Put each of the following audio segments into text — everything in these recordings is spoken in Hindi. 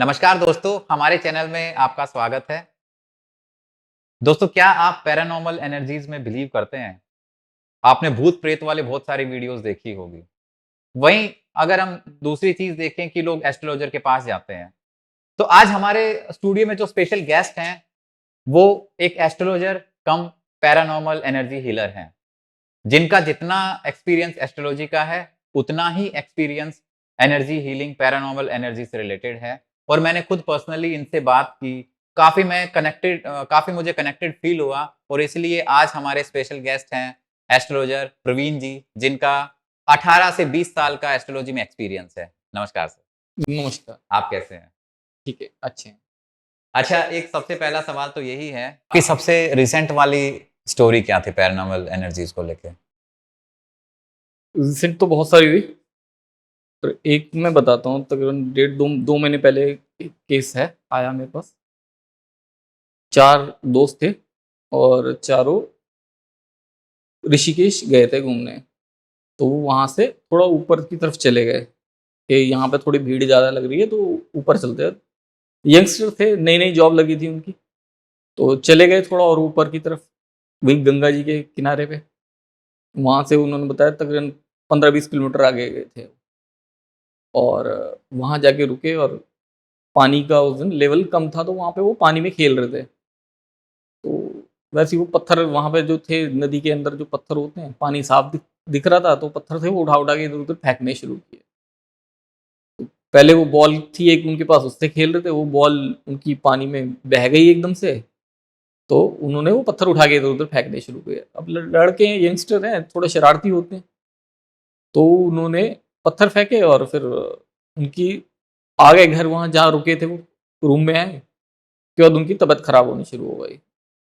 नमस्कार दोस्तों, हमारे चैनल में आपका स्वागत है। दोस्तों, क्या आप पैरानॉर्मल एनर्जीज़ में बिलीव करते हैं? आपने भूत-प्रेत वाले बहुत सारी वीडियोज़ देखी होगी। वहीं अगर हम दूसरी चीज़ देखें कि लोग एस्ट्रोलॉजर के पास जाते हैं, तो आज हमारे स्टूडियो में जो स्पेशल गेस्ट हैं, वो एक astrologer cum paranormal energy healer हैं, जिनका जितना एक्सपीरियंस एस्ट्रोलॉजी का है, उतना ही experience energy healing, paranormal energy से रिलेटेड है। और मैंने खुद पर्सनली इनसे बात की, काफ़ी मुझे कनेक्टेड फ़ील हुआ और इसलिए आज हमारे स्पेशल गेस्ट हैं एस्ट्रोलॉजर प्रवीण जी, जिनका 18 से 20 साल का एस्ट्रोलॉजी में एक्सपीरियंस है। नमस्कार सर, नमस्कार। आप कैसे हैं? ठीक है, अच्छे हैं। अच्छा, एक सबसे पहला सवाल तो यही है कि सबसे रिसेंट वाली स्टोरी क्या थी पैरानॉर्मल एनर्जीज़ को लेके? रिसेंट तो बहुत सारी हुई, पर एक मैं बताता हूँ तकरीबन डेढ़ 2 महीने पहले एक केस है, आया मेरे पास। 4 दोस्त थे और चारों ऋषिकेश गए थे घूमने। तो वो वहाँ से थोड़ा ऊपर की तरफ चले गए कि यहाँ पे थोड़ी भीड़ ज़्यादा लग रही है तो ऊपर चलते हैं। यंगस्टर थे, नई-नई जॉब लगी थी उनकी, तो चले गए थोड़ा और ऊपर की तरफ, वही गंगा जी के किनारे पे। वहाँ से उन्होंने बताया तकरीबन 15-20 किलोमीटर आगे गए थे। और वहाँ जाके रुके और पानी का उस दिन लेवल कम था तो वहाँ पे वो पानी में खेल रहे थे। तो वैसे ही वो पत्थर वहाँ पे जो थे नदी के अंदर जो पत्थर होते हैं, पानी साफ दिख रहा था तो पत्थर थे वो उठा-उठा के इधर-उधर फेंकने शुरू किए। पहले वो बॉल थी एक उनके पास उससे खेल रहे थे, वो बॉल उनकी पानी में बह गई एकदम से, तो उन्होंने वो पत्थर उठा के इधर-उधर फेंकने शुरू किए। अब लड़के हैं, यंगस्टर हैं, थोड़े शरारती होते हैं, तो उन्होंने पत्थर फेंके और फिर उनकी आ गए घर वहाँ जहाँ रुके थे वो, रूम में आए, उसके बाद उनकी तबीयत खराब होनी शुरू हो गई।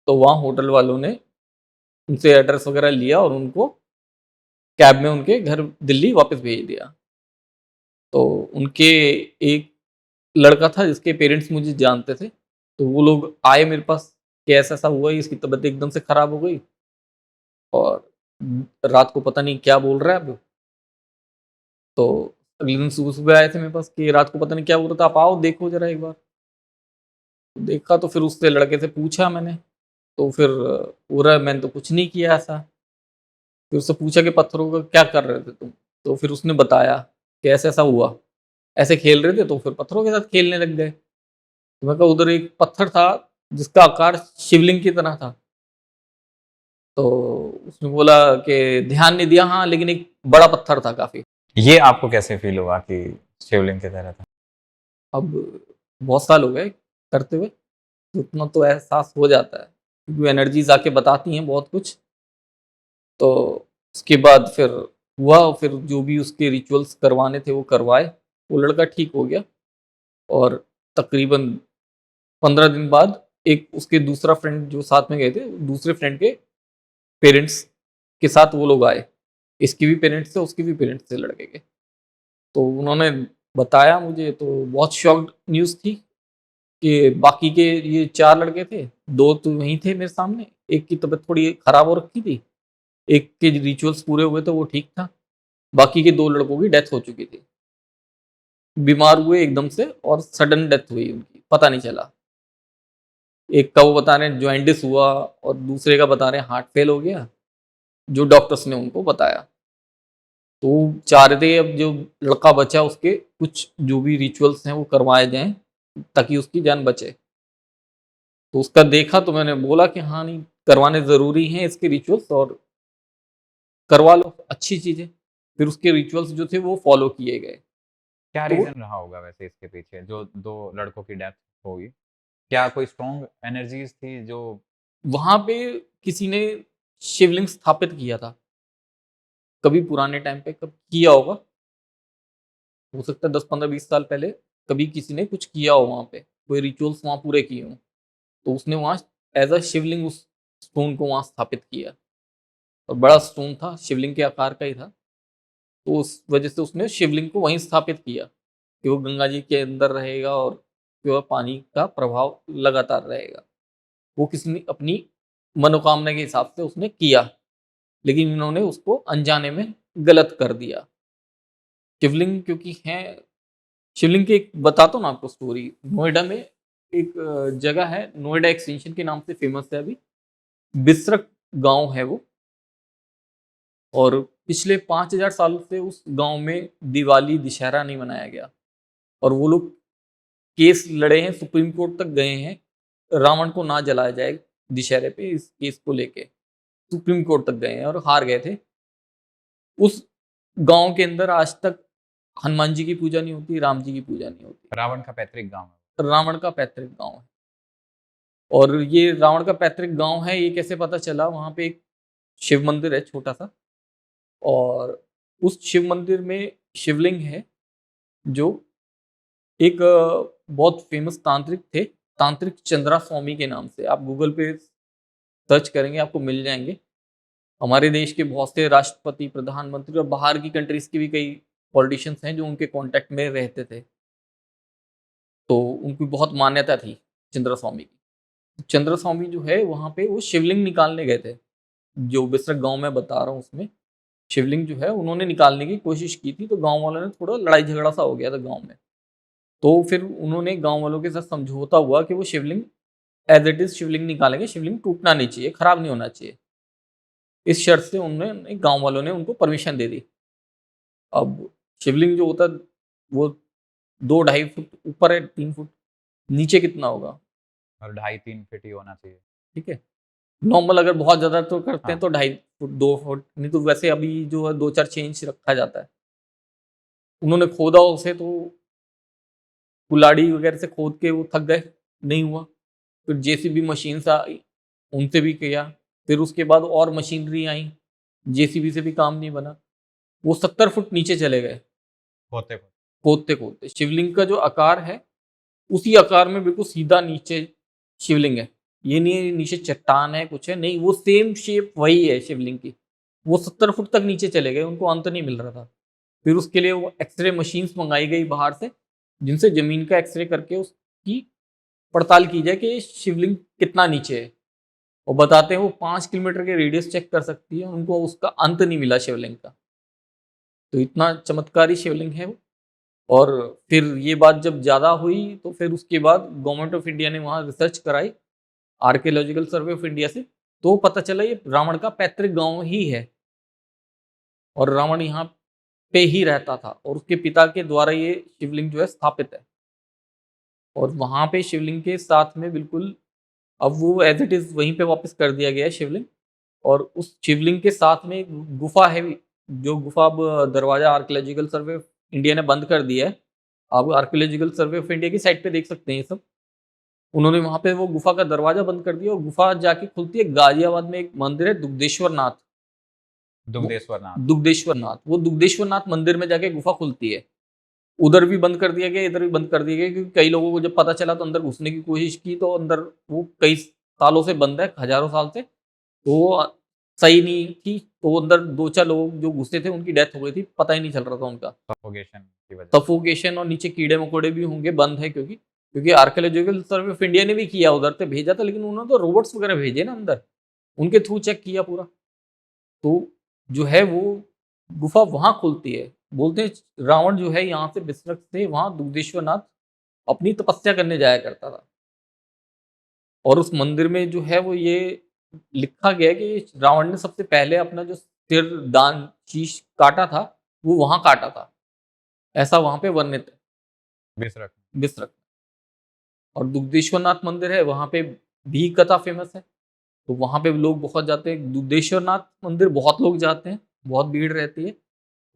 तो वहाँ होटल वालों ने उनसे एड्रेस वगैरह लिया और उनको कैब में उनके घर दिल्ली वापस भेज दिया। तो उनके एक लड़का था जिसके पेरेंट्स मुझे जानते थे, तो वो लोग आए मेरे पास कि ऐसा-ऐसा हुआ, इसकी तबीयत एकदम से खराब हो गई और रात को पता नहीं क्या बोल रहा है अब। तो अगले दिन सुबह-सुबह आए थे मेरे पास कि रात को पता नहीं क्या बोल रहा था, आप आओ देखो ज़रा एक बार। देखा तो फिर उससे लड़के से पूछा मैंने, तो फिर बोल रहा है मैंने तो कुछ नहीं किया ऐसा। फिर उससे पूछा कि पत्थरों का क्या कर रहे थे तुम? तो फिर उसने बताया कि ऐसा-ऐसा हुआ। ऐसे खेल रहे थे तो फिर पत्थरों के साथ खेलने लग गए। तो मैं कहा उधर एक पत्थर था जिसका आकार शिवलिंग की तरह था। तो उसने बोला कि ध्यान नहीं दिया, हाँ, लेकिन एक बड़ा पत्थर था काफ़ी। ये आपको कैसे फ़ील हुआ कि शिवलिंग की तरह था? अब बहुत साल हो गए करते हुए, तो उतना तो एहसास हो जाता है। क्योंकि एनर्जीज़ आके बताती हैं बहुत कुछ। तो उसके बाद फिर हुआ, फिर जो भी उसके रिचुअल्स करवाने थे वो करवाए। वो लड़का ठीक हो गया और तकरीबन 15 दिन बाद एक उसके दूसरा फ्रेंड जो साथ में गए थे, दूसरे फ्रेंड के पेरेंट्स के साथ वो लोग आए। इसके भी पेरेंट्स थे, उसके भी पेरेंट्स थे लड़के के। तो उन्होंने बताया मुझे, तो बहुत शॉक्ड न्यूज़ थी कि बाकी के ये 4 लड़के थे, 2 तो वहीं थे मेरे सामने, एक की तबीयत थोड़ी खराब हो रखी थी, एक के रिचुअल्स पूरे हुए थे वो ठीक था, बाकी के 2 लड़कों की डेथ हो चुकी थी। बीमार हुए एकदम से और सडन डेथ हुई उनकी, पता नहीं चला। एक का वो बता रहे हैं जॉन्डिस हुआ और दूसरे का बता रहे हैं हार्ट फेल हो गया, जो डॉक्टर्स ने उनको बताया। तो वो चाह रहे थे अब जो लड़का बचा उसके कुछ जो भी रिचुअल्स हैं वो करवाए जाएँ, ताकि उसकी जान बचे। तो उसका देखा तो मैंने बोला कि हाँ, नहीं करवाने ज़रूरी हैं इसके रिचुअल्स और करवा लो, अच्छी चीज़ है। फिर उसके रिचुअल्स जो थे वो फॉलो किए गए। क्या तो रीज़न रहा होगा वैसे इसके पीछे जो 2 लड़कों की डेथ हुई? क्या कोई स्ट्रॉन्ग एनर्जीज़ थी जो वहाँ पे किसी ने शिवलिंग स्थापित किया था, कभी पुराने टाइम पे कब किया होगा, हो सकता है 10, 15, 20 साल पहले कभी किसी ने कुछ किया हो वहाँ पे, कोई रिचुअल्स वहाँ पूरे किए हों। तो उसने वहाँ एज़ अ शिवलिंग उस स्टोन को वहाँ स्थापित किया और बड़ा स्टोन था, शिवलिंग के आकार का ही था। तो उस वजह से उसने शिवलिंग को वहीं स्थापित किया कि वो गंगा जी के अंदर रहेगा और प्योर पानी का प्रभाव लगातार रहेगा। वो किसी ने अपनी मनोकामना के हिसाब से उसने किया, लेकिन इन्होंने उसको अनजाने में गलत कर दिया। शिवलिंग क्योंकि हैं शिवलिंग की एक बताता हूँ ना आपको स्टोरी। नोएडा में एक जगह है, नोएडा एक्सटेंशन के नाम से फेमस है अभी। बिसरक गाँव है वो, और पिछले 5000 साल से उस गाँव में दिवाली, दशहरा नहीं मनाया गया। और वो लोग केस लड़े हैं, सुप्रीम कोर्ट तक गए हैं, रावण को ना जलाया जाए दशहरे पे, इस केस को लेके सुप्रीम कोर्ट तक गए हैं और हार गए थे। उस गाँव के अंदर आज तक हनुमान जी की पूजा नहीं होती, राम जी की पूजा नहीं होती। रावण का पैतृक गांव रावण का पैतृक गाँव है। और ये रावण का पैतृक गाँव है, ये कैसे पता चला? वहाँ पे एक शिव मंदिर है छोटा-सा, और उस शिव मंदिर में शिवलिंग है, जो एक बहुत फेमस तांत्रिक थे, तांत्रिक चंद्रा स्वामी के नाम से। आप गूगल पे सर्च करेंगे, आपको मिल जाएँगे। हमारे देश के बहुत से राष्ट्रपति, प्रधानमंत्री और बाहर की कंट्रीज़ के भी कई पॉलिटिशियंस हैं जो उनके कॉन्टैक्ट में रहते थे। तो उनकी बहुत मान्यता थी चंद्रा स्वामी की। चंद्र स्वामी जो है वहाँ पे वो शिवलिंग निकालने गए थे, जो बिसरक गाँव में बता रहा हूँ उसमें शिवलिंग जो है उन्होंने निकालने की कोशिश की थी, तो गाँव वालों ने थोड़ा लड़ाई झगड़ा सा हो गया था गाँव में। तो फिर उन्होंने गाँव वालों के साथ समझौता हुआ कि वो शिवलिंग एज़ इट इज़ शिवलिंग निकालेंगे, शिवलिंग टूटना नहीं चाहिए, खराब नहीं होना चाहिए। इस शर्त से उन्होंने गाँव वालों ने उनको परमिशन दे दी। अब शिवलिंग जो होता है वो 2 ढाई फुट ऊपर है, 3 फुट, नीचे कितना होगा? और 2.5-3 फीट ही होना चाहिए। ठीक है? नॉर्मल अगर बहुत ज़्यादा तो करते हैं हाँ। तो 2.5 फुट, 2 फुट, नहीं तो वैसे अभी जो है 2-4 इंच रखा जाता है। उन्होंने खोदा उसे, तो कुल्हाड़ी वगैरह से खोद के वो थक गए, नहीं हुआ। फिर जेसीबी मशीन से आई, उनसे भी किया। फिर उसके बाद और मशीनरी आई, जेसीबी से भी काम नहीं बना। वो 70 फुट नीचे चले गए, होते खोदते-खोदते। शिवलिंग का जो आकार है, उसी आकार में बिल्कुल सीधा नीचे शिवलिंग है। ये नहीं है नीचे चट्टान है, कुछ है, नहीं, वो सेम शेप वही है शिवलिंग की। वो 70 फुट तक नीचे चले गए, उनको अंत नहीं मिल रहा था। फिर उसके लिए वो एक्स-रे मशीन्स मँगाई गई बाहर से, जिनसे ज़मीन का एक्स-रे करके उसकी पड़ताल की जाए कि ये शिवलिंग कितना नीचे है। वो बताते हैं वो 5 किलोमीटर के रेडियस चेक कर सकती है, उनको उसका अंत नहीं मिला शिवलिंग का। तो इतना चमत्कारी शिवलिंग है वो। और फिर ये बात जब ज़्यादा हुई तो फिर उसके बाद गवर्नमेंट ऑफ इंडिया ने वहाँ रिसर्च कराई, आर्कियोलॉजिकल सर्वे ऑफ इंडिया से, तो पता चला ये रावण का पैतृक गाँव ही है, और रावण यहाँ पे ही रहता था, और उसके पिता के द्वारा ये शिवलिंग जो है स्थापित है। और वहाँ पे शिवलिंग के साथ में बिल्कुल अब वो एज़ इट इज़ वहीं पे वापस कर दिया गया है शिवलिंग। और उस शिवलिंग के साथ में एक गुफ़ा है भी, जो गुफ़ा अब दरवाज़ा आर्कियोलॉजिकल सर्वे ऑफ इंडिया ने बंद कर दिया है। आप आर्कियोलॉजिकल सर्वे ऑफ इंडिया की साइट पे देख सकते हैं ये सब। उन्होंने वहाँ पे वो गुफ़ा का दरवाज़ा बंद कर दिया, और गुफ़ा जाके खुलती है गाज़ियाबाद में, एक मंदिर है दुग्धेश्वर नाथ। वो दुग्धेश्वर नाथ। दुग्धेश्वर नाथ, वो दुग्धेश्वर नाथ मंदिर में जाके गुफ़ा खुलती है। उधर भी बंद कर दिया गया, इधर भी बंद कर दिया गया, क्योंकि कई लोगों को जब पता चला तो अंदर घुसने की कोशिश की, तो अंदर वो कई सालों से बंद है, हज़ारों साल से। तो वो सही नहीं थी, तो अंदर 2-4 लोग जो घुसे थे उनकी डेथ हो गई थी, पता ही नहीं चल रहा था उनका। सफोकेशन की वजह से। सफोकेशन, और नीचे कीड़े-मकोड़े भी होंगे, बंद है क्योंकि आर्कियोलॉजिकल सर्वे ऑफ इंडिया ने भी किया, उधर से भेजा था, लेकिन उन्होंने तो रोबोट्स वगैरह भेजे ना अंदर, उनके थ्रू चेक किया पूरा। तो जो है वो गुफ़ा वहाँ खुलती है। बोलते हैं रावण जो है यहाँ से बिसरक से वहाँ दुग्धेश्वर नाथ अपनी तपस्या करने जाया करता था। और उस मंदिर में जो है वो ये लिखा गया है कि रावण ने सबसे पहले अपना जो सिर, दान, शीश काटा था, वो वहाँ काटा था। ऐसा वहाँ पे वर्णित है बिसरक। बिसरक। और दुग्धेश्वर नाथ मंदिर है, वहाँ पे भी कथा फेमस है, तो वहाँ पे लोग बहुत जाते हैं। दुग्धेश्वर नाथ मंदिर बहुत लोग जाते हैं, बहुत भीड़ रहती है।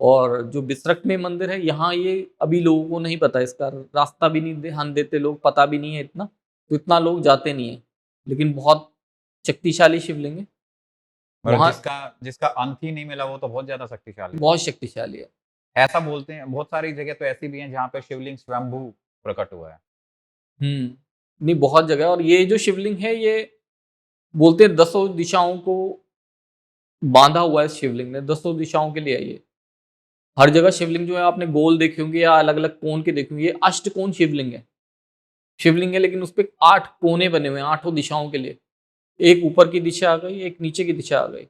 और जो बिसरक में मंदिर है, यहाँ ये अभी लोगों को नहीं पता, इसका रास्ता भी नहीं ध्यान देते लोग, पता भी नहीं है इतना, तो इतना लोग जाते नहीं है। लेकिन बहुत शक्तिशाली शिवलिंग है। और वहाँ जिसका जिसका अंत ही नहीं मिला वो तो बहुत ज्यादा शक्तिशाली बहुत शक्तिशाली है। है। ऐसा बोलते हैं, बहुत सारी जगह तो ऐसी भी हैं जहाँ पे शिवलिंग स्वयंभू प्रकट हुआ है। नहीं, बहुत जगह है। और ये जो शिवलिंग है, ये बोलते हैं 10 दिशाओं को बाँधा हुआ है शिवलिंग ने, 10 दिशाओं के लिए है ये। हर जगह शिवलिंग जो है आपने गोल देखे होंगे या अलग-अलग कोण के देखे होंगे, ये अष्टकोण शिवलिंग है। शिवलिंग है, लेकिन उसपे 8 कोने बने हुए हैं, 8 दिशाओं के लिए। एक ऊपर की दिशा आ गई, एक नीचे की दिशा आ गई।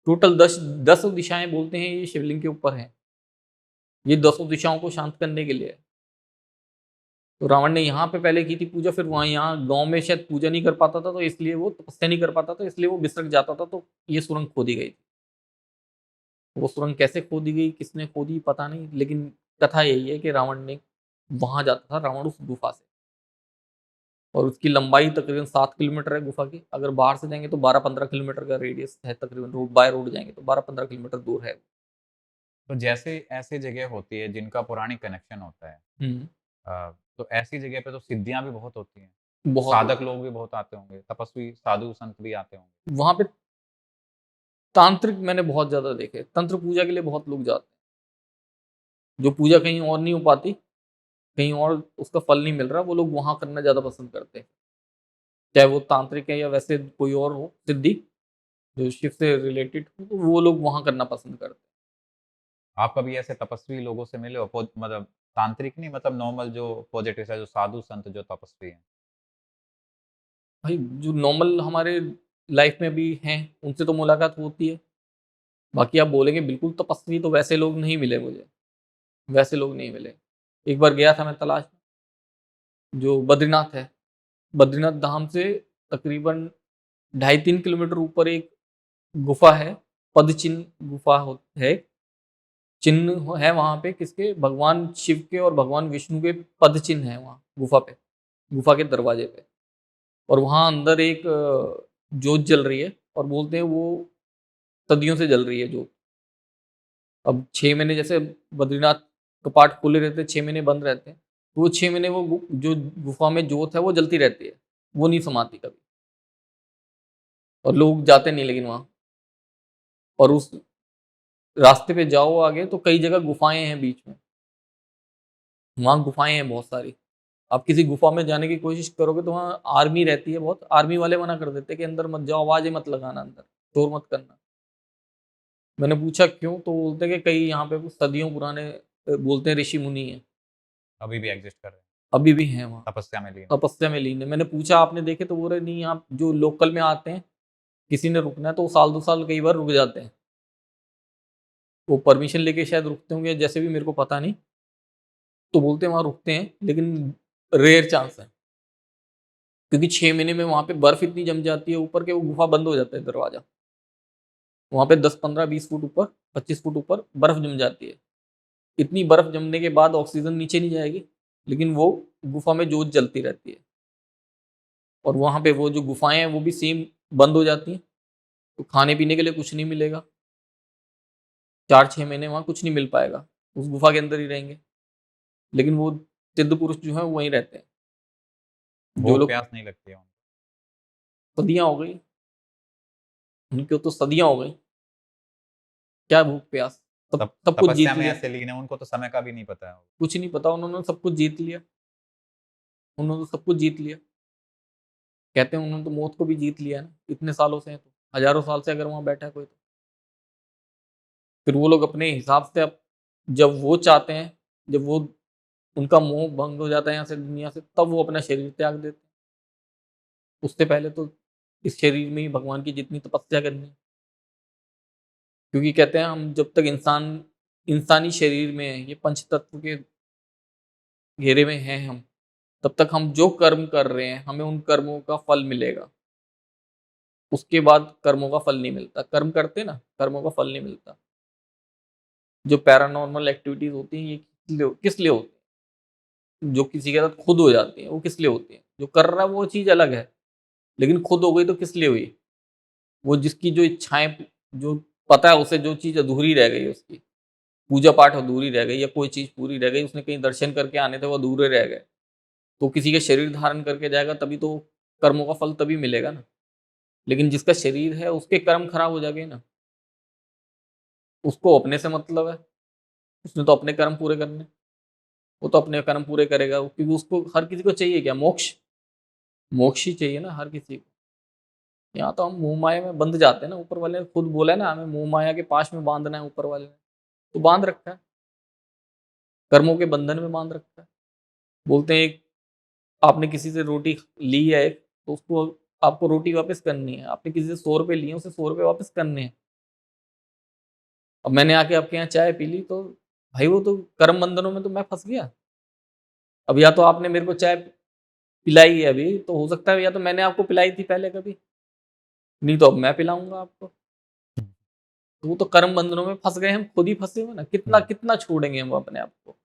टोटल 10 दिशाएँ बोलते हैं ये शिवलिंग के ऊपर हैं। ये 10 दिशाओं को शांत करने के लिए है। तो रावण ने यहाँ पे पहले की थी पूजा, फिर वहाँ यहाँ गांव में शायद पूजा नहीं कर पाता था, तो इसलिए वो तपस्या नहीं कर पाता था, इसलिए वो बिसरक जाता था, तो ये सुरंग खोदी गई थी। वो सुरंग कैसे खोदी गई, किसने खोदी, पता नहीं, लेकिन कथा यही है कि रावण ने वहां जाता था, रावण उस गुफा से, और उसकी लंबाई तकरीबन 7 किलोमीटर है गुफा की। अगर बाहर से जाएंगे तो 12-15 किलोमीटर का रेडियस है तकरीबन, रोड बाय रोड जाएंगे तो 12-15 किलोमीटर दूर है। तो जैसे ऐसी जगह होती है जिनका पौराणिक कनेक्शन होता है, हम्म, तो ऐसी जगह पे तो सिद्धियां भी बहुत होती हैं, बहुत साधक लोग भी बहुत आते होंगे, तपस्वी साधु संत भी आते होंगे। वहां पे तांत्रिक मैंने बहुत ज्यादा देखे, तंत्र पूजा के लिए बहुत लोग जाते हैं। जो पूजा कहीं और नहीं हो पाती, कहीं और उसका फल नहीं मिल रहा, वो लोग वहां करना ज्यादा पसंद करते हैं, चाहे वो तांत्रिक है या वैसे कोई और हो सिद्धि जो शिव से रिलेटेड हो, तो वो लोग वहां करना पसंद करते हैं। आप कभी ऐसे तपस्वी लोगों से मिले हो, मतलब तांत्रिक नहीं, मतलब नॉर्मल जो पॉजिटिव है, जो साधु संत जो तपस्वी हैं? भाई जो नॉर्मल हमारे लाइफ में भी हैं उनसे तो मुलाकात होती है। बाकी आप बोलेंगे बिल्कुल तपस्वी, तो वैसे लोग नहीं मिले मुझे, वैसे लोग नहीं मिले। एक बार गया था मैं तलाश में, जो बद्रीनाथ है, बद्रीनाथ धाम से तकरीबन 2.5-3 किलोमीटर ऊपर एक गुफा है, पदचिन्ह गुफा है, चिन्ह है वहां पे किसके, भगवान शिव के और भगवान विष्णु के पद चिन्ह है वहाँ गुफा पे, गुफा के दरवाजे पे। और वहां अंदर एक जोत जल रही है, और बोलते हैं वो सदियों से जल रही है जोत। अब 6 महीने जैसे बद्रीनाथ कपाट खुले रहते हैं, 6 महीने बंद रहते हैं, तो वो 6 महीने वो जो गुफा में जोत है वो जलती रहती है, वो नहीं समाती कभी, और लोग जाते नहीं लेकिन वहाँ। और उस रास्ते पे जाओ आगे तो कई जगह गुफाएं हैं बीच में, वहाँ गुफाएं हैं बहुत सारी। आप किसी गुफा में जाने की कोशिश करोगे तो वहाँ आर्मी रहती है बहुत, आर्मी वाले मना कर देते हैं कि अंदर मत जाओ, आवाजें मत लगाना, अंदर शोर मत करना। मैंने पूछा क्यों, तो बोलते हैं कि कई यहाँ पे सदियों पुराने बोलते हैं ऋषि मुनि हैं, अभी भी एग्जिस्ट कर रहे हैं, अभी भी हैं वहाँ, तपस्या में लीन है। तपस्या में लीन है। मैंने पूछा आपने देखे, तो बोल रहे नहीं, आप जो लोकल में आते हैं, किसी ने रुकना है तो वो साल 2 साल कई बार रुक जाते हैं, वो परमिशन लेके शायद रुकते होंगे, जैसे भी मेरे को पता नहीं। तो बोलते हैं वहाँ रुकते हैं, लेकिन रेयर चांस है, क्योंकि 6 महीने में वहाँ पे बर्फ इतनी जम जाती है ऊपर के वो गुफा बंद हो जाता है दरवाजा। वहाँ पे 10-15-20 फुट ऊपर, 25 फुट ऊपर बर्फ जम जाती है। इतनी बर्फ जमने के बाद ऑक्सीजन नीचे नहीं जाएगी, लेकिन वो गुफा में जोत जलती रहती है। और वहाँ पे वो जो गुफाएं हैं वो भी सेम बंद हो जाती हैं, तो खाने पीने के लिए कुछ नहीं मिलेगा, 4-6 महीने वहाँ कुछ नहीं मिल पाएगा, उस गुफा के अंदर ही रहेंगे। लेकिन वो सिद्ध पुरुष जो है वहीं रहते हैं, जो भूख लोग, प्यास नहीं लगती है उनको? सदियां हो गई उनकी, तो सदियां हो गई, क्या भूख प्यास, सब सब कुछ तपस्या जीत में लिया। ऐसे लीन है, उनको तो समय का भी नहीं पता है। कुछ नहीं पता, उन्होंने सब कुछ जीत लिया, उन्होंने तो सब कुछ जीत लिया। कहते हैं उन्होंने तो मौत को भी जीत लिया ना, इतने सालों से है तो, हजारों साल से अगर वहां बैठा है कोई तो। फिर वो लोग अपने हिसाब से, अब जब वो चाहते हैं, जब वो उनका मोह भंग हो जाता है यहाँ से दुनिया से, तब वो अपना शरीर त्याग देते हैं। उससे पहले तो इस शरीर में ही भगवान की जितनी तपस्या करनी है, क्योंकि कहते हैं हम जब तक इंसानी शरीर में है, ये पंच तत्व के घेरे में हैं हम, तब तक हम जो कर्म कर रहे हैं हमें उन कर्मों का फल मिलेगा। उसके बाद कर्मों का फल नहीं मिलता, कर्म करते ना, कर्मों का फल नहीं मिलता। जो पैरानॉर्मल एक्टिविटीज होती हैं ये किस लिए होती हैं, जो किसी के साथ खुद हो जाती है वो किस लिए होती है, जो कर रहा है वो चीज अलग है, लेकिन खुद हो गई तो किस लिए हुई, वो जिसकी जो इच्छाएं, जो पता है उसे जो चीज अधूरी रह गई, उसकी पूजा पाठ अधूरी रह गई या कोई चीज पूरी रह गई, उसने कहीं दर्शन करके आने थे वो अधूरे रह गए, तो किसी के शरीर धारण करके जाएगा तभी तो कर्मों का फल तभी मिलेगा ना। लेकिन जिसका शरीर है उसके कर्म खराब हो जाएंगे ना, उसको अपने से मतलब है, उसने तो अपने कर्म पूरे करने, वो तो अपने कर्म पूरे करेगा, क्योंकि उसको, हर किसी को चाहिए क्या, मोक्ष, मोक्ष ही चाहिए ना हर किसी को। यहाँ तो हम मोह माया में बंध जाते हैं ना, ऊपर वाले ने खुद बोला है ना, हमें मोह माया के पास में बांधना है, ऊपर वाले ने तो बांध रखा है, कर्मों के बंधन में बांध रखा है। बोलते हैं एक, आपने किसी से रोटी ली है एक, तो उसको, आपको रोटी वापस करनी है, आपने किसी से 100 रुपये लिए, उसे 100 रुपये वापस करने हैं। अब मैंने आके आपके यहाँ चाय पी ली, तो भाई वो तो कर्म बंधनों में तो मैं फंस गया, अब या तो आपने मेरे को चाय पिलाई है अभी, तो हो सकता है या तो मैंने आपको पिलाई थी पहले कभी, नहीं तो अब मैं पिलाऊंगा आपको। तो वो तो कर्म बंधनों में फंस गए, हम खुद ही फंसे हुए ना। कितना कितना छोड़ेंगे हम अपने आप को?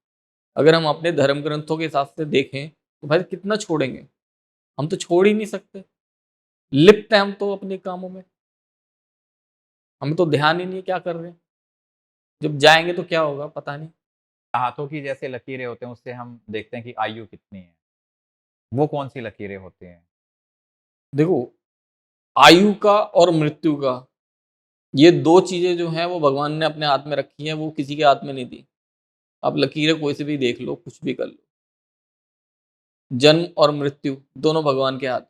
अगर हम अपने धर्म ग्रंथों के हिसाब से देखें तो भाई कितना छोड़ेंगे? हम तो छोड़ ही नहीं सकते, लिप्त हैं हम तो अपने कामों में, हमें तो ध्यान ही नहीं है क्या कर रहे हैं। जब जाएंगे तो क्या होगा पता नहीं। हाथों की जैसे लकीरें होते हैं उससे हम देखते हैं कि आयु कितनी है। वो कौन-सी लकीरें होती हैं? देखो, आयु का और मृत्यु का, ये दो चीजें जो हैं वो भगवान ने अपने हाथ में रखी हैं, वो किसी के हाथ में नहीं दी। आप लकीरें कोई से भी देख लो, कुछ भी कर लो, जन्म और मृत्यु दोनों भगवान के हाथ में।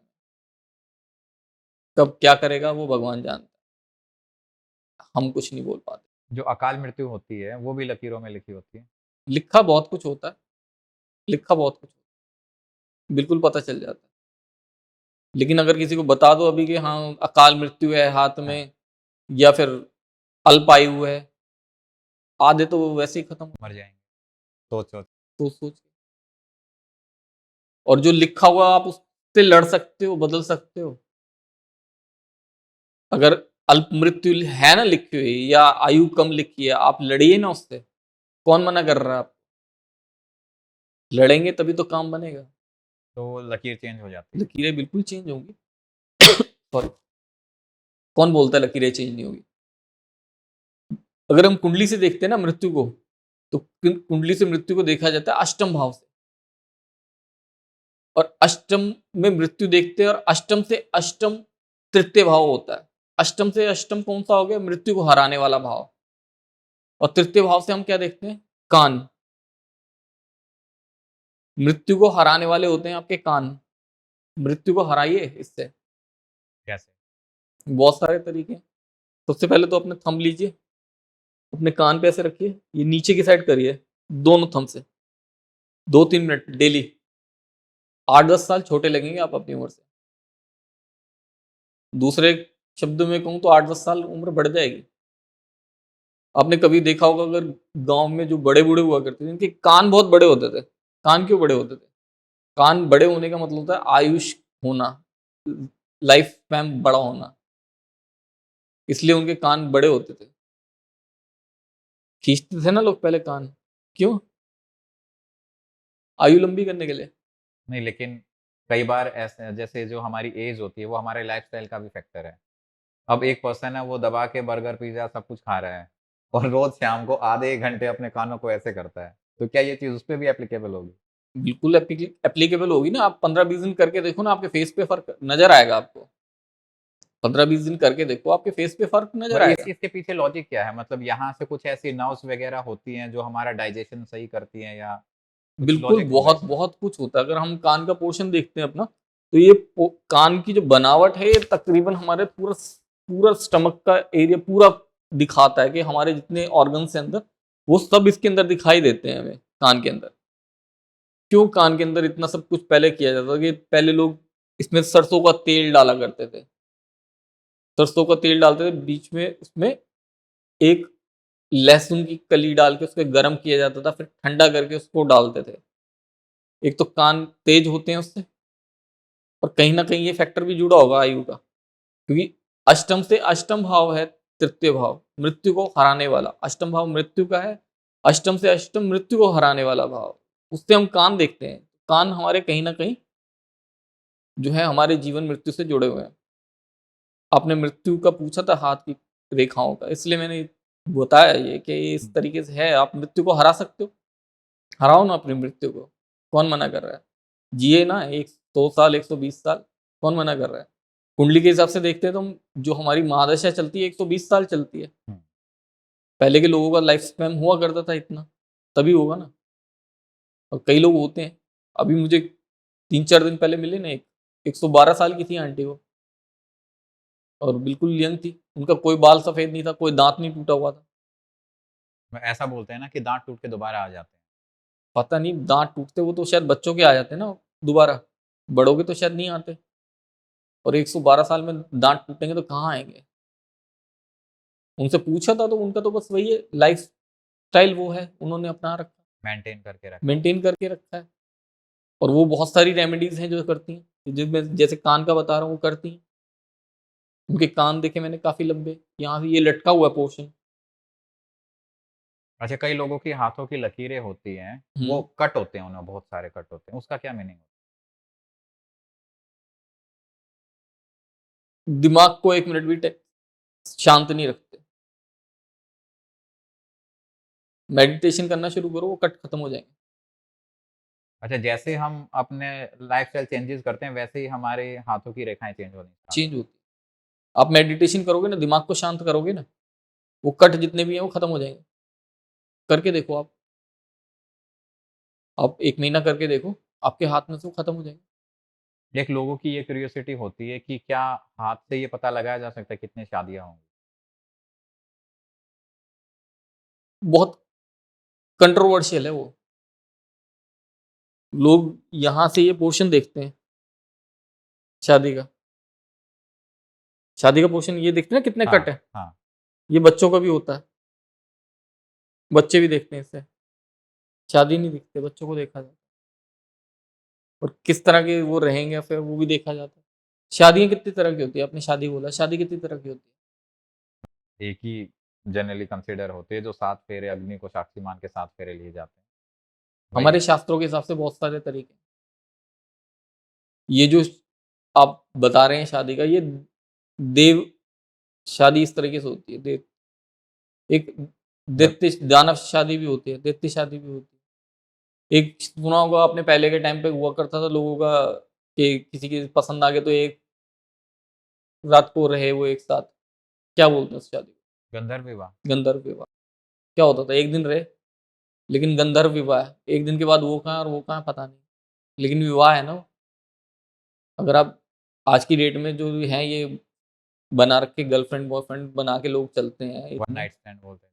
कब क्या करेगा वो भगवान जानता है, हम कुछ नहीं बोल पाते। जो अकाल मृत्यु होती है, वो भी लकीरों में लिखी होती है? लिखा बहुत कुछ होता है, लिखा बहुत कुछ होता है, बिल्कुल पता चल जाता है। लेकिन अगर किसी को बता दो अभी कि हाँ अकाल मृत्यु है हाथ हाँ। में, या फिर अल्पायु है, आधे तो वो वैसे ही खत्म हो। मर जाएँगे, सोच-सोच। सोच सोच के। और जो लिखा हुआ आप उससे लड़ सकते हो, बदल सकते हो। अगर अल्प मृत्यु है ना लिखी हुई, या आयु कम लिखी है, आप लड़िए ना उससे। कौन मना कर रहा है? आप लड़ेंगे तभी तो काम बनेगा। तो लकीर चेंज हो जाती है। लकीरें बिल्कुल चेंज होंगी। सॉरी, कौन बोलता है लकीरें चेंज नहीं होगी? अगर हम कुंडली से देखते हैं ना मृत्यु को, तो कुंडली से मृत्यु को देखा जाता है अष्टम भाव से, और अष्टम में मृत्यु देखते हैं, और अष्टम से अष्टम तृतीय भाव होता है। अष्टम से अष्टम कौन सा हो गया? मृत्यु को हराने वाला भाव। और तृतीय भाव से हम क्या देखते हैं? कान। मृत्यु को हराने वाले होते हैं आपके कान। मृत्यु को हराइए इससे। कैसे? बहुत सारे तरीके हैं। सबसे पहले तो अपने थंब लीजिए, अपने कान पे ऐसे रखिए, ये नीचे की साइड करिए, दोनों थंब से 2-3 मिनट डेली। 8-10 साल छोटे लगेंगे आप अपनी उम्र से। दूसरे शब्दों में कहूं तो 8-10 साल उम्र बढ़ जाएगी। आपने कभी देखा होगा, अगर गांव में जो बड़े बूढ़े हुआ करते थे, इनके कान बहुत बड़े होते थे। कान क्यों बड़े होते थे? कान बड़े होने का मतलब होता है आयुष होना, लाइफ स्पैन बड़ा होना, इसलिए उनके कान बड़े होते थे। खींचते थे ना लोग पहले कान, क्यों? आयु लंबी करने के लिए। नहीं, लेकिन कई बार ऐसे जैसे जो हमारी एज होती है, वो हमारे लाइफ़स्टाइल का भी फैक्टर है। अब एक पर्सन है वो दबा के बर्गर, पिज़्ज़ा सब कुछ खा रहा है और रोज़ शाम को आधे 1 घंटे अपने कानों को ऐसे करता है। तो क्या ये चीज़ उस पे भी एप्लीकेबल होगी? बिल्कुल एप्लीकेबल होगी ना। आप 15-20 दिन करके देखो ना, आपके फेस पे फर्क नजर आएगा आपको। 15-20 दिन करके देखो, आपके फेस पे फर्क नजर पर आएगा। इसके पीछे लॉजिक क्या है? मतलब यहाँ से कुछ ऐसी नर्व्स वगैरह होती हैं जो हमारा डाइजेशन सही करती हैं या कुछ बिल्कुल, लॉजिक होगा बहुत इसमें? बहुत कुछ होता है। अगर हम कान का पोर्शन देखते हैं अपना, तो ये कान की जो बनावट है, ये तकरीबन हमारे पूरा पूरा स्टमक का एरिया पूरा दिखाता है कि हमारे जितने ऑर्गन्स हैं अंदर, वो सब इसके अंदर दिखाई देते हैं हमें, कान के अंदर। क्यों कान के अंदर इतना सब कुछ पहले किया जाता था? कि पहले लोग इसमें सरसों का तेल डाला करते थे। सरसों का तेल डालते थे, बीच में उसमें एक लहसुन की कली डाल के उसको गर्म किया जाता था, फिर ठंडा करके उसको डालते थे। एक तो कान तेज होते हैं उससे, और कहीं ना कहीं ये फैक्टर भी जुड़ा होगा आयु का, क्योंकि अष्टम से अष्टम भाव है तृतीय भाव, मृत्यु को हराने वाला। अष्टम भाव मृत्यु का है, अष्टम से अष्टम मृत्यु को हराने वाला भाव। उससे हम कान देखते हैं। कान हमारे कहीं ना कहीं जो है हमारे जीवन मृत्यु से जुड़े हुए हैं। आपने मृत्यु का पूछा था, हाथ की रेखाओं का, इसलिए मैंने बताया ये कि ये इस तरीके से है। आप मृत्यु को हरा सकते हो, हराओ ना अपनी मृत्यु को। कौन मना कर रहा है? जिए ना 100 साल, 120 साल, कौन मना कर रहा है? कुंडली के हिसाब से देखते हैं तो जो हमारी महादशा चलती है 120 साल चलती है। हुँ। पहले के लोगों का लाइफ स्पैन हुआ करता था इतना, तभी होगा ना। और कई लोग होते हैं, अभी मुझे 3-4 दिन पहले मिले ना, एक 112 साल की थी आंटी वो, और बिल्कुल यंग थी। उनका कोई बाल सफेद नहीं था, कोई दांत नहीं टूटा हुआ था। ऐसा बोलते हैं ना कि दाँत टूट के दोबारा आ जाते हैं। पता नहीं, दांत टूटते वो तो शायद बच्चों के आ जाते हैं ना दोबारा, बड़ों के तो शायद नहीं आते। और 112 साल में दांत टूटेंगे तो कहाँ आएंगे? उनसे पूछा था तो उनका तो बस वही है, लाइफ स्टाइल वो है, उन्होंने अपना रखा, मेंटेन करके रखा। मेंटेन करके रखा है। और वो बहुत सारी रेमेडीज हैं जो करती हैं, जिसमें जैसे कान का बता रहा हूँ वो करती हैं। उनके कान देखे मैंने काफी लंबे, यहाँ से ये लटका हुआ पोर्शन। अच्छा, कई लोगों की हाथों की लकीरें होती हैं, वो कट होते हैं, उन्हें बहुत सारे कट होते हैं, उसका क्या मीनिंग है? दिमाग को 1 मिनट भी शांत नहीं रखते। मेडिटेशन करना शुरू करो, वो कट खत्म हो जाएंगे। अच्छा, जैसे हम अपने लाइफ़स्टाइल चेंजेस करते हैं, वैसे ही हमारे हाथों की रेखाएँ चेंज होनी स्टार्ट चेंज हो। होती है। आप मेडिटेशन करोगे ना, दिमाग को शांत करोगे ना, वो कट जितने भी हैं वो खत्म हो जाएंगे। करके देखो आप 1 महीना करके देखो, आपके हाथ में से वो खत्म हो जाएंगे। एक लोगों की ये क्यूरियोसिटी होती है कि क्या हाथ से ये पता लगाया जा सकता है कितनी शादियाँ होंगी? बहुत कंट्रोवर्शियल है वो। लोग यहाँ से ये पोर्शन देखते हैं शादी का। शादी का पोर्शन ये देखते हैं ना कितने कट हाँ, है। हाँ। ये बच्चों का भी होता है, बच्चे भी देखते हैं इससे। शादी नहीं दिखते, बच्चों को देखा जाता है। और किस तरह के वो रहेंगे फिर वो भी देखा जाता है। शादियाँ कितनी तरह की होती है, आपने शादी बोला, शादी कितनी तरह की होती है। एक ही जनरली कंसिडर होते हैं जो 7 फेरे अग्नि को साक्षी मान के 7 फेरे लिए जाते हैं। वही हमारे है। शास्त्रों के हिसाब से बहुत सारे तरीके हैं। ये जो आप बता रहे हैं शादी का, ये देव शादी इस तरीके से होती है। देव एक जब दैत्य दानव शादी भी होती है, दैत्य शादी भी होती है। एक सुना होगा आपने, पहले के टाइम पे हुआ करता था लोगों का कि किसी की पसंद आ गया तो एक रात को रहे वो एक साथ। क्या बोलते हैं उस शादी गंधर्व विवाह। को? गंधर्व विवाह। क्या होता था, एक दिन रहे, लेकिन गंधर्व विवाह है। एक दिन के बाद वो कहाँ और वो कहाँ पता नहीं, लेकिन विवाह है ना वो। अगर आप आज की डेट में जो है ये बना रखे गर्लफ्रेंड बॉयफ्रेंड बना के लोग चलते हैं वन इतने। नाइट स्टैंड बोलते हैं।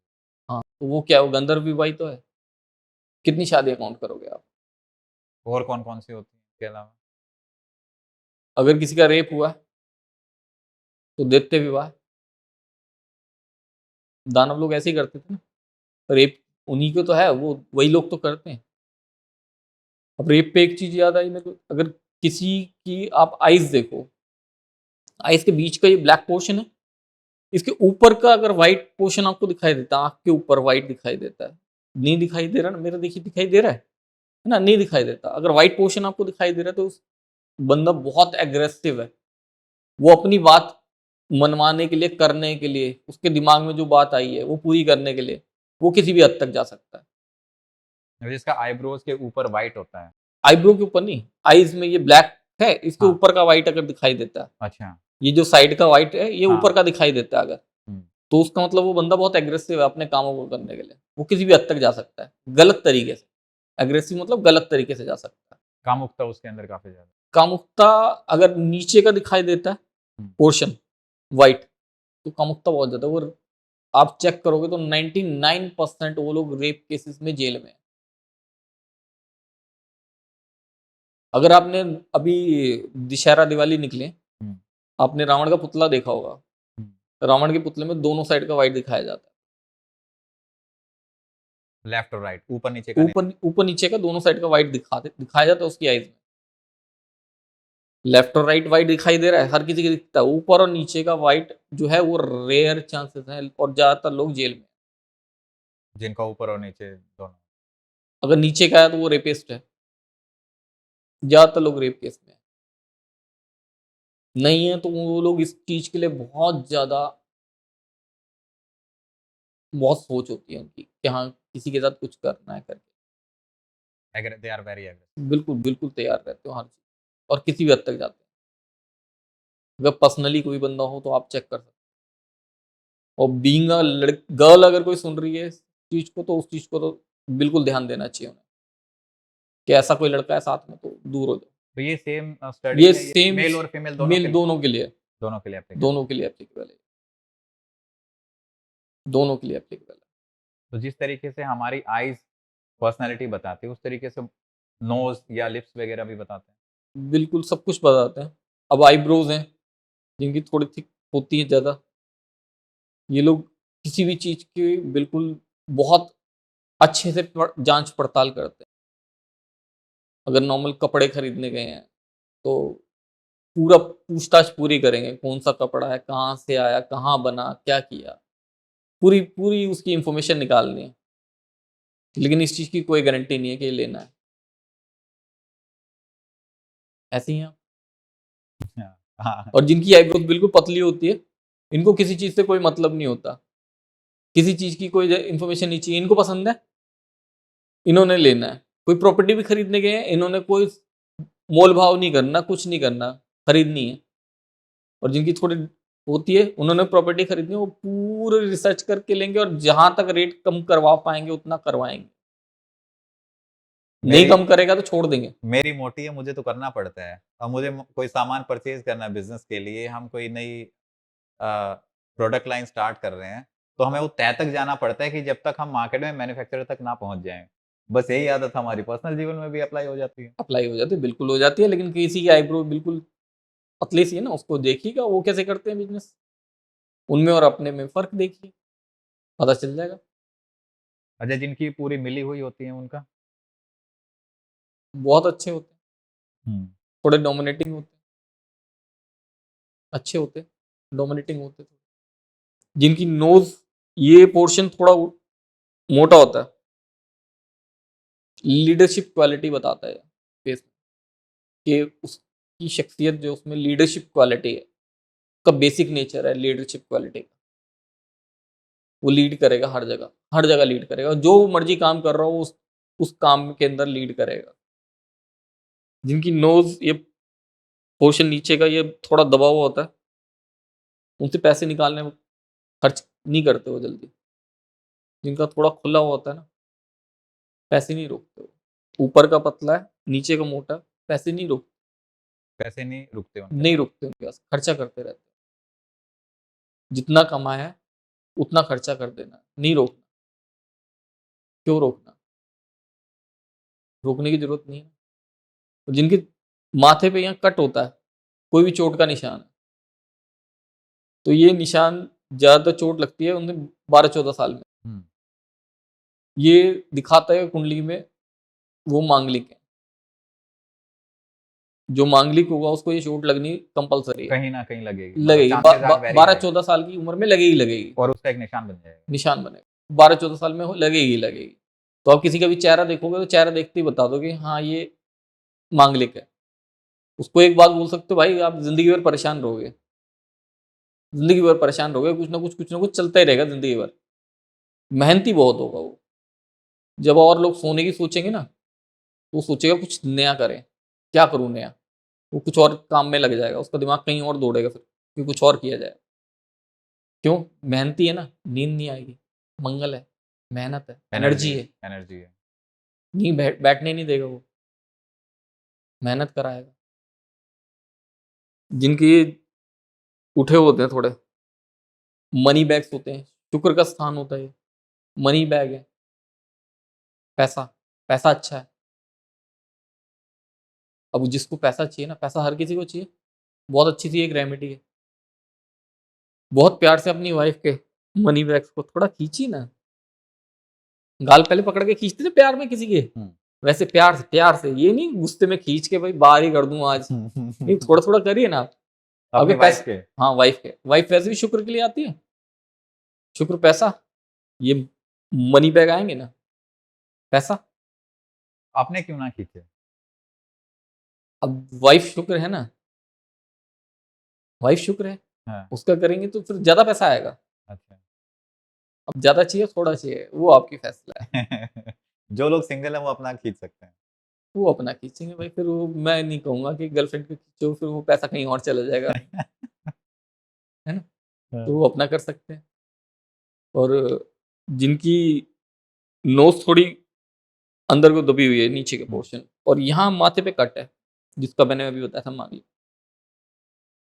हाँ, तो वो क्या, वो गंधर्व विवाह ही तो है। कितनी शादियां काउंट करोगे आप? और कौन-कौन सी होती हैं इसके अलावा? अगर किसी का रेप हुआ तो दैत्य विवाह। दानव लोग ऐसे ही करते थे ना, रेप उन्हीं को तो है, वो वही लोग तो करते हैं। अब रेप पे एक चीज याद आई मेरे को, अगर किसी की आप आइज देखो, आइज के बीच का ये ब्लैक पोर्शन है, इसके ऊपर का अगर व्हाइट पोर्शन आपको दिखाई देता है, आंख के ऊपर व्हाइट दिखाई देता है, नहीं दिखाई दे रहा ना, मेरा देखिए दिखाई दे रहा है ना, नहीं दिखाई देता। अगर व्हाइट पोर्शन आपको दिखाई दे रहा है तो उस बंदा बहुत एग्रेसिव है। वो अपनी बात मनवाने के लिए, करने के लिए, उसके दिमाग में जो बात आई है वो पूरी करने के लिए वो किसी भी हद तक जा सकता है। जिसका आईब्रोज के ऊपर व्हाइट होता है। आईब्रो के ऊपर नहीं, आईज में ये ब्लैक है, इसके हाँ, ऊपर का व्हाइट अगर दिखाई देता है, अच्छा। ये जो साइड का व्हाइट है ये ऊपर हाँ। का दिखाई देता है अगर, हुँ। तो उसका मतलब वो बंदा बहुत एग्रेसिव है अपने कामों को करने के लिए। वो किसी भी हद तक जा सकता है गलत तरीके से। एग्रेसिव मतलब गलत तरीके से जा सकता है। कामुकता उसके अंदर काफ़ी ज़्यादा। कामुकता अगर नीचे का दिखाई देता है हुँ। पोर्शन व्हाइट, तो कामुकता बहुत ज्यादा। वो आप चेक करोगे तो 99% वो लोग रेप केसेस में जेल में हैं। अगर आपने अभी दशहरा दिवाली निकले, हुँ। आपने रावण का पुतला देखा होगा। हुँ। रावण के पुतले में दोनों साइड का व्हाइट दिखाया जाता लेफ्ट और राइट, ऊपर-नीचे है। का नहीं। ऊपर ऊपर नीचे का दोनों साइड का व्हाइट दिखाया जाता है उसकी आईज में। लेफ्ट और राइट व्हाइट दिखाई दे रहा है, हर किसी को दिखता है। ऊपर और नीचे का व्हाइट जो है वो रेयर चांसेस हैं, और ज्यादातर लोग जेल में। जिनका ऊपर और नीचे दोनों। अगर नीचे का है तो वो रेपिस्ट है। ज्यादातर लोग रेप केस में हैं। नहीं है तो वो लोग इस चीज के लिए बहुत ज्यादा, बहुत सोच होती है उनकी कि हाँ किसी के साथ कुछ करना है करके। They are very aggressive. बिल्कुल बिल्कुल तैयार रहते हो हर चीज, और किसी भी हद तक जाते हैं। अगर पर्सनली कोई बंदा हो तो आप चेक कर सकते हो। और बीइंग अ गर्ल अगर कोई सुन रही है इस चीज को, तो उस चीज को तो बिल्कुल ध्यान देना चाहिए उन्हें कि ऐसा कोई लड़का है साथ में तो दूर हो जाओ। तो ये सेम स्टडी ये है, ये सेम मेल और फीमेल दोनों के मेल लिए? दोनों के लिए, दोनों के लिए एप्लीकेबल। दोनों के लिए एप्लीकेबल है, दोनों के लिए एप्लीकेबल है। तो जिस तरीके से हमारी आईज़ पर्सनैलिटी बताती है, उस तरीके से नोज़ या लिप्स वगैरह भी बताते हैं? बिल्कुल सब कुछ बताते हैं। अब आईब्रोज हैं जिनकी थोड़ी थिक होती है ज्यादा, ये लोग किसी भी चीज की बिल्कुल बहुत अच्छे से जांच पड़ताल करते हैं। अगर नॉर्मल कपड़े खरीदने गए हैं तो पूरा पूछताछ पूरी करेंगे, कौन सा कपड़ा है, कहाँ से आया, कहाँ बना, क्या किया, पूरी पूरी उसकी इंफॉर्मेशन निकालनी है। लेकिन इस चीज़ की कोई गारंटी नहीं है कि ये लेना है। ऐसे ही हैं आप। हाँ, और जिनकी आईब्रोज बिल्कुल पतली होती है, इनको किसी चीज़ से कोई मतलब नहीं होता, किसी चीज़ की कोई इन्फॉर्मेशन नहीं चाहिए, इनको पसंद है, इन्होंने लेना है। कोई प्रॉपर्टी भी खरीदने गए हैं, इन्होंने कोई मोल भाव नहीं करना, कुछ नहीं करना, खरीदनी है। और जिनकी थोड़ी होती है, उन्होंने प्रॉपर्टी खरीदनी है, वो पूरे रिसर्च करके लेंगे और जहां तक रेट कम करवा पाएंगे उतना करवाएंगे। नहीं मेरी कम करेगा तो छोड़ देंगे। मेरी मोटी है, मुझे तो करना पड़ता है। और मुझे कोई सामान परचेज करना है बिजनेस के लिए, हम कोई नई प्रोडक्ट लाइन स्टार्ट कर रहे हैं, तो हमें वो तय तक जाना पड़ता है कि जब तक हम मार्केट में मैन्युफैक्चरर तक ना पहुंच जाएं। बस यही आदत हमारी पर्सनल जीवन में भी अप्लाई हो जाती है। अप्लाई हो जाती है, बिल्कुल हो जाती है, लेकिन किसी की आईब्रो बिल्कुल पतली सी है ना, उसको देखिएगा वो कैसे करते हैं बिजनेस, उनमें और अपने में फर्क देखिए, पता चल जाएगा। अच्छा, जिनकी पूरी मिली हुई होती है उनका? बहुत अच्छे होते हैं, हम्म। थोड़े डोमिनेटिंग होते हैं, अच्छे होते हैं, डोमिनेटिंग होते हैं। जिनकी नोज ये पोर्शन थोड़ा मोटा होता है, लीडरशिप क्वालिटी बताता है फेस कि उसकी शख्सियत जो उसमें लीडरशिप क्वालिटी है, उसका बेसिक नेचर है लीडरशिप क्वालिटी का। वो लीड करेगा हर जगह लीड करेगा, जो मर्जी काम कर रहा हो उस काम के अंदर लीड करेगा। जिनकी नोज ये पोर्शन नीचे का ये थोड़ा दबा हुआ होता है, उनसे पैसे निकालने में खर्च नहीं करते वो जल्दी। जिनका थोड़ा खुला हुआ होता है ना, पैसे नहीं रोकते वो। ऊपर का पतला है, नीचे का मोटा है, पैसे नहीं रोकते, पैसे नहीं रुकते उनके नहीं पास। रुकते उनके पास, खर्चा करते रहते हैं। जितना कमाया है उतना खर्चा कर देना, नहीं रोकना। क्यों रोकना? रोकने की जरूरत नहीं है। तो जिनके माथे पे यहाँ कट होता है, कोई भी चोट का निशान है, तो ये निशान ज्यादातर चोट लगती है उन्हें 12-14 साल में। हम्म। ये दिखाता है कुंडली में वो मांगलिक है। जो मांगलिक होगा उसको ये चोट लगनी कंपलसरी है, कहीं ना कहीं लगेगी, मतलब लगेगी। चांसेस आर वेरी बारह हाई। चौदह साल की उम्र में लगेगी लगेगी, और उसका एक निशान बन जाएगा। निशान बनेगा। 12-14 साल में लगेगी लगेगी। तो आप किसी का भी चेहरा देखोगे तो चेहरा देखते ही बता दोगे हाँ ये मांगलिक है। उसको एक बात बोल सकते हो, भाई आप जिंदगी भर परेशान रहोगे, जिंदगी भर परेशान रहोगे, कुछ ना कुछ चलता ही रहेगा जिंदगी भर। मेहनती बहुत होगा वो। जब और लोग सोने की सोचेंगे ना, तो वो सोचेगा कुछ नया करें, क्या करूं नया। वो कुछ और काम में लग जाएगा, उसका दिमाग कहीं और दौड़ेगा फिर कि कुछ और किया जाए। क्यों? मेहनती है ना, नींद नहीं आएगी, मंगल है, मेहनत है, एनर्जी एनर्जी है, है। एनर्जी है। नहीं बैठने नहीं देगा वो, मेहनत कराएगा। जिनके उठे होते हैं थोड़े मनी बैग्स होते हैं, शुक्र का स्थान होता है ये, मनी बैग है। पैसा, पैसा अच्छा है। अब जिसको पैसा चाहिए ना, पैसा हर किसी को चाहिए, बहुत अच्छी सी एक रेमेडी है। बहुत प्यार से अपनी वाइफ के मनी बैग्स को थोड़ा खींची ना, गाल पहले पकड़ के खींचते थे प्यार में किसी के, हम्म। वैसे प्यार से, ये नहीं गुस्से में खींच के भाई बाहर ही कर दूं आज, नहीं थोड़ा थोड़ा करिए ना आप। अपनी आपके वाइफ पैसे, के। हाँ वाइफ के, वाइफ वैसे भी शुक्र के लिए आती है, शुक्र पैसा, ये मनी बैग आएंगे ना, पैसा। आपने क्यों ना खींचे? अब वाइफ शुक्र है ना, वाइफ शुक्र है, हाँ। उसका करेंगे तो फिर ज्यादा पैसा आएगा। अच्छा। अब ज्यादा चाहिए थोड़ा चाहिए वो आपकी फैसला है। जो लोग सिंगल है वो अपना खींच सकते हैं। वो अपना खींचेंगे भाई, फिर वो मैं नहीं कहूंगा कि गर्लफ्रेंड को खींचो, फिर वो पैसा कहीं और चला जाएगा, है ना। तो हाँ। वो अपना कर सकते हैं। और जिनकी नोज थोड़ी अंदर को दबी हुई है, नीचे के पोर्शन, और यहाँ माथे पे कट है, जिसका मैंने अभी बताया था मांगलिक,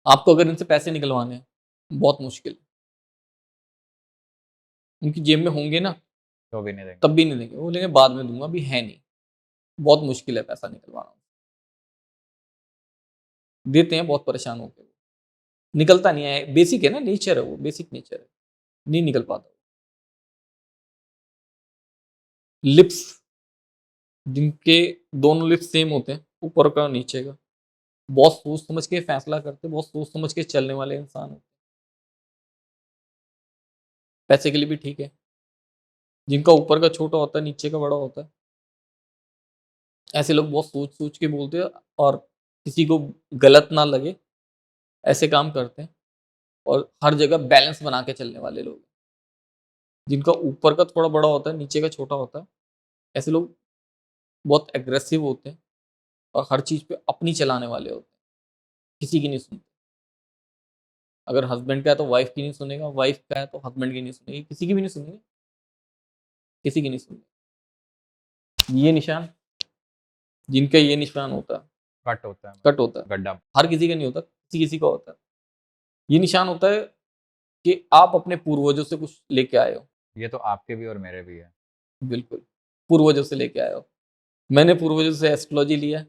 आपको अगर इनसे पैसे निकलवाने हैं बहुत मुश्किल, उनकी जेब में होंगे ना तो भी नहीं देंगे। तब भी नहीं देंगे, वो बोलेंगे बाद में दूंगा, अभी है नहीं, बहुत मुश्किल है पैसा निकलवाना। देते हैं बहुत परेशान होकर, निकलता नहीं है, बेसिक है ना, नेचर है वो, बेसिक नेचर है, नहीं निकल पाता। लिप्स जिनके दोनों लिप्स सेम होते हैं, ऊपर का और नीचे का। बहुत सोच समझ के फैसला करते हैं, बहुत सोच समझ के चलने वाले इंसान होते हैं। पैसे के लिए भी ठीक है। जिनका ऊपर का छोटा होता है, नीचे का बड़ा होता है, ऐसे लोग बहुत सोच-सोच के बोलते हैं और किसी को गलत ना लगे, ऐसे काम करते हैं और हर जगह बैलेंस बना के चलने वाले लोग हैं। जिनका ऊपर का थोड़ा बड़ा होता है, नीचे का छोटा होता है, ऐसे लोग बहुत एग्रेसिव होते हैं और हर चीज़ पे अपनी चलाने वाले होते हैं, किसी की नहीं सुनते। अगर हस्बैंड का है तो वाइफ की नहीं सुनेगा, वाइफ का है तो हस्बैंड की नहीं सुनेगी, किसी की भी नहीं सुनेंगे, किसी की नहीं सुनेंगे। ये निशान, जिनका ये निशान होता है, कट होता है, कट होता है, गड्ढा। हर किसी का नहीं होता, किसी-किसी का होता है। ये निशान होता है कि आप अपने पूर्वजों से कुछ लेके आए हो, ये तो आपके भी और मेरे भी है। बिल्कुल, पूर्वजों से लेके आए हो। मैंने पूर्वजों से एस्ट्रोलॉजी लिया है,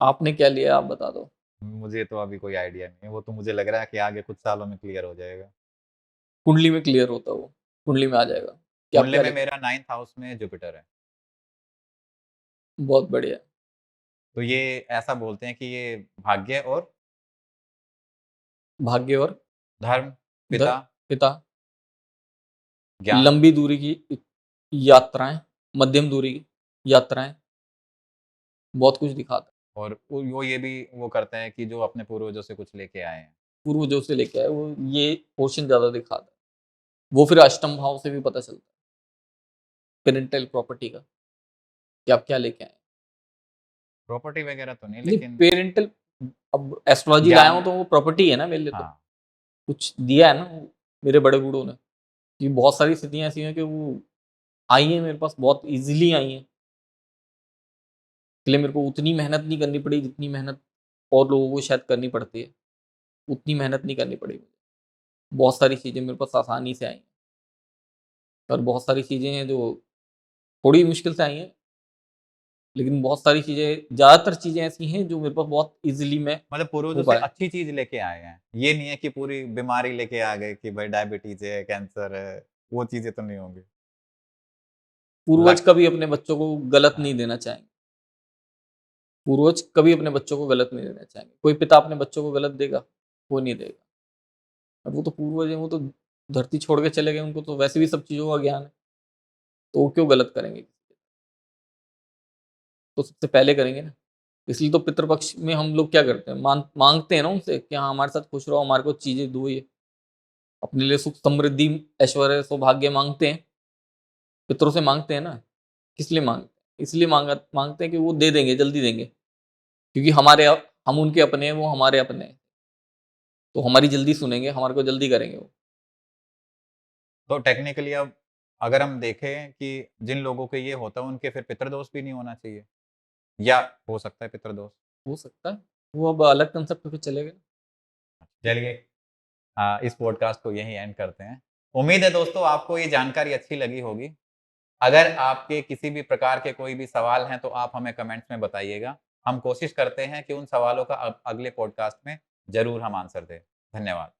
आपने क्या लिया है आप बता दो? मुझे तो अभी कोई आइडिया नहीं है, वो तो मुझे लग रहा है कि आगे कुछ सालों में क्लियर हो जाएगा। कुंडली में क्लियर होता है वो, कुंडली में आ जाएगा कि आप कुंडली क्या में लेके मेरा 9th हाउस में जुपिटर है। बहुत बढ़िया। तो ये ऐसा बोलते हैं कि ये भाग्य और भाग्य और धर्म, ध पिता, पिता, ज्ञान। लंबी दूरी की यात्राएँ, मध्यम दूरी की यात्राएँ, बहुत कुछ दिखाता है। और वो ये भी वो करता है कि जो अपने पूर्वजों से कुछ लेके आए हैं। पूर्वजों से लेके आए वो ये पोर्शन ज़्यादा दिखाता है। वो फिर अष्टम भाव से भी पता चलता है, पेरेंटल प्रॉपर्टी का, कि आप क्या लेके आए हैं। प्रॉपर्टी वगैरह तो नहीं, नहीं, लेकिन पेरेंटल, अब एस्ट्रोलॉजी लाया हूँ ज्ञान। तो वो प्रॉपर्टी है ना मेरे लिए तो। हाँ, कुछ दिया है ना वो मेरे बड़े बूढ़ों ने, कि बहुत सारी स्थितियाँ ऐसी हैं कि वो आई हैं मेरे पास, बहुत ईज़िली आई हैं। इसलिए मेरे को उतनी मेहनत नहीं करनी पड़ी जितनी मेहनत और लोगों को शायद करनी पड़ती है, उतनी मेहनत नहीं करनी पड़ी मुझे। बहुत सारी चीज़ें मेरे पास आसानी से आई हैं और बहुत सारी चीज़ें हैं जो थोड़ी मुश्किल से आई हैं, लेकिन बहुत सारी चीज़ें, ज़्यादातर चीज़ें ऐसी हैं जो मेरे पास बहुत ईज़िली मैं मतलब पूर्वजों हो से पाए। अच्छी चीज़ लेके आए हैं। ये नहीं है कि पूरी बीमारी लेके आ गए कि भाई डायबिटीज़ है, कैंसर है, वो चीज़ें तो नहीं होंगी। पूर्वज लक। कभी अपने बच्चों को गलत हाँ, नहीं देना चाहेंगे। पूर्वज कभी अपने बच्चों को गलत नहीं देना चाहेंगे। कोई पिता अपने बच्चों को गलत देगा? वो नहीं देगा। और वो तो पूर्वज हैं, वो तो धरती छोड़ के चले गए, उनको तो वैसे भी सब चीज़ों का ज्ञान है, तो वो क्यों गलत करेंगे? तो सबसे पहले करेंगे ना। इसलिए तो पितृपक्ष में हम लोग क्या करते हैं, माँगते हैं ना उनसे कि हाँ, हमारे साथ खुश रहो, हमारे को चीज़ें दो ये। अपने लिए सुख, समृद्धि, ऐश्वर्य, सौभाग्य माँगते हैं, पितरों से माँगते हैं ना। किस लिए माँगते हैं? इसलिए माँगते हैं कि वो दे देंगे, जल्दी देंगे। क्योंकि हम उनके अपने हैं, वो हमारे अपने हैं। तो हमारी जल्दी सुनेंगे, हमारे को जल्दी करेंगे वो। तो टेक्निकली अब अगर हम देखें कि जिन लोगों को ये होता है उनके फिर पितृदोष भी नहीं होना चाहिए, या हो सकता है पितृदोष? हो सकता है। वो अब अलग कांसेप्ट पे चले गए। चलिए, इस पॉडकास्ट को यहीं एंड करते हैं। उम्मीद है दोस्तों आपको ये जानकारी अच्छी लगी होगी। अगर आपके किसी भी प्रकार के कोई भी सवाल हैं तो आप हमें कमेंट्स में बताइएगा। हम कोशिश करते हैं कि उन सवालों का अगले पॉडकास्ट में ज़रूर हम आंसर दें। धन्यवाद।